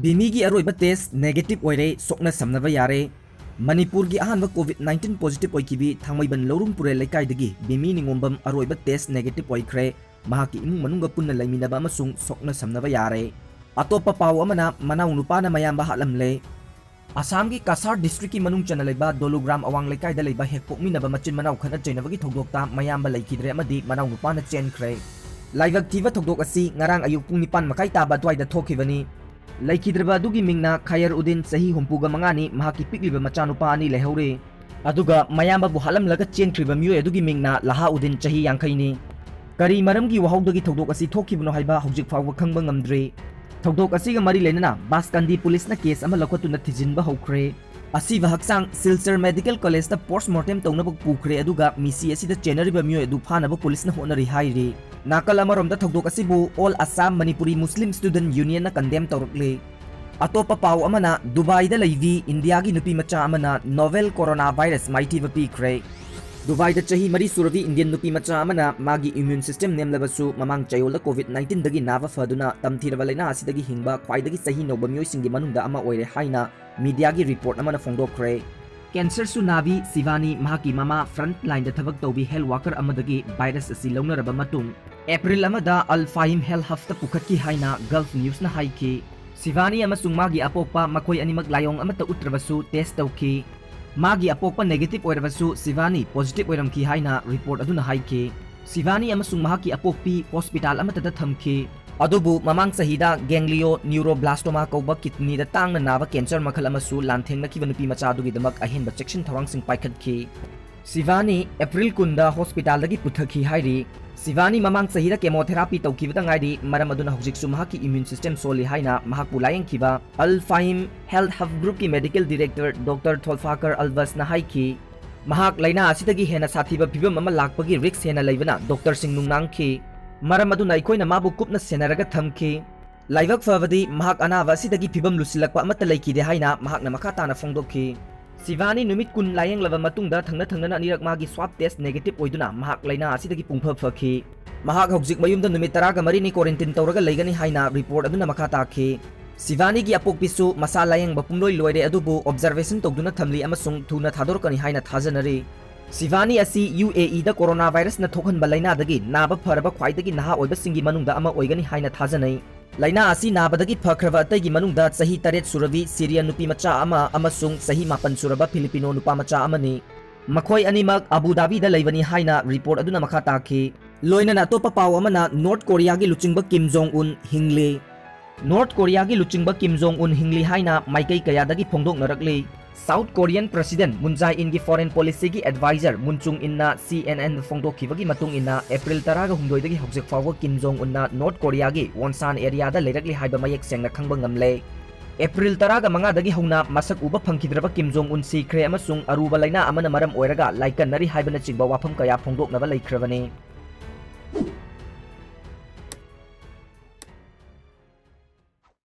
Bimi gi aroiba test negative oire sokna samnaba yare. Manipur gi ahanba COVID-19 positive oikibi thangmaiban lorum pure laikai dagi Bimi ningombam aroiba test negative oikre mahaki imung manungga punna laiminaba amasung sokna samnaba yare. Atopa paw amana Manaopana Mayamba hatlamle. Assam gi Kasar district ki manung chana leiba Dolugram awang laikai da leiba hekpokminaba machin manau khana jainabagi thogdokta Mayamba laikidre amadi Manaopana chenkre. Laibak thiba thogdok asi ngarang ayuk pung 9 makai taba twaida thokibani. Laikidreba adugi mingna Khayruddin sahi humpuga mangani mahaki pikliba machanupa ani lehore. Aduga Mayamba bu halamlaga chenkriba miyoi adugi mingna Lahauddin sahi 50 ni. Kari maramgi wahawdagi thogdok asi thokibano haiba hojik fawba khangba ngamdre. Thogdok asiga mari lenana Baskandi police na case ama lakwatuna thijinba hokre. Asiba haksang Silchar Medical College ta postmortem tawna bak pukre aduga misi asida chenariba miyoi adu phanaba police na honari hairi. Nakal amaromda thogdok asibu All Assam Manipuri Muslim Student Union na condemn tawrakle. Atopa paw amana Dubaida Leibi Indiagi Nupimacha Amana novel coronavirus Maithiba Pikhre. Dubaida chahi mari suravi Indian Nupimacha Amana magi immune system nemlabasu mamang chayola COVID-19 dagi nava faduna tamthiraba laina asidagi hingba khwaidagi sahi noba miyoi singi manungda ama oire haina media gi report amana phongdokre. Cancer su nabi Sivani mahaki mama frontline da thabak tawbi health worker amadagi virus asi launaraba matung April amada Al-Fahim Health Hafta pukhatki haina Gulf News na haiki. Sivani amasung magi apokpa makoi animag layong amata utrabasu test tawki. Magi apokpa negative oirabasu Sivani positive oiramki haina report aduna haiki. Sivani amasung mahaki apokpi hospital amata da thamki. Adubu mamang sahida ganglio neuroblastoma kauba kidney da tangna naba cancer makhal amasu lanthengna kiba nupimacha adugi damak ahenba section thawang paikhatki. Sivani April kunda hospital dagi puthaki hairi. Sivani mamang sahida chemotherapy tawkibada ngaidi maram aduna hojiksu mahaki immune system soli haina mahakpu layeng kiba Al-Fahim Health Hub Group ki medical director Dr. Tholfakar Alvas na haiki. Mahak laina asidagi hena sathiba phibam ama lakpagi risk hena leibana Dr. Singnung nangki. Maram aduna ikoina mabu kupna senaraga thamki. Laibak fawadi mahak anava asidagi phibam lusilakpa amata leikide haina mahakna makata na phongdokki. Sivani numit kun layeng lava matungda thangna anirak magi swab test negative oiduna mahak laina asidagi pungpha phaki. Mahak hojik mayumda numit 10 ni quarantine tawraga leigani haina report aduna makha takhi. Sivani gi apokpisu masa layeng bapumloi loire adubu observation tawduna thamli amasung thuna thadorkani haina thajanari. Sivani asi UAE da coronavirus na thokhanba laina dagi naba pharaba khwaidagi naha oiba singi manungda ama oigani haina thajanai. Laina asi nabadagi phakraba atagi manungda sahi 8 suravi Syrian nupimacha ama amasung sahi 8 suraba Filipino nupamacha amani. Makhoi animak Abu Dhabi da leibani haina report aduna makha takhi. Loina na topa paw amana North Korea gi luchingba Kim Jong Un hingle. North Korea gi luchingba Kim Jong Un hingli haina maikai kaya dagi phongdok narakle. South Korean President Moon Jae-in gi foreign policy gi advisor Moon Chung-in na CNN phongdokhibagi matung inna April 10 dagi hojik fawwa Kim Jong Un na North Korea gi Wonsan area da leirakli haiba mayek sengna khangba ngamle. April 10 dagi hongna masak uba phangkidraba Kim Jong Un sikre amasung aruba laina amana maram oiraga laikan nari haibana chingba wafam kaya phongdoknaba leikrabani.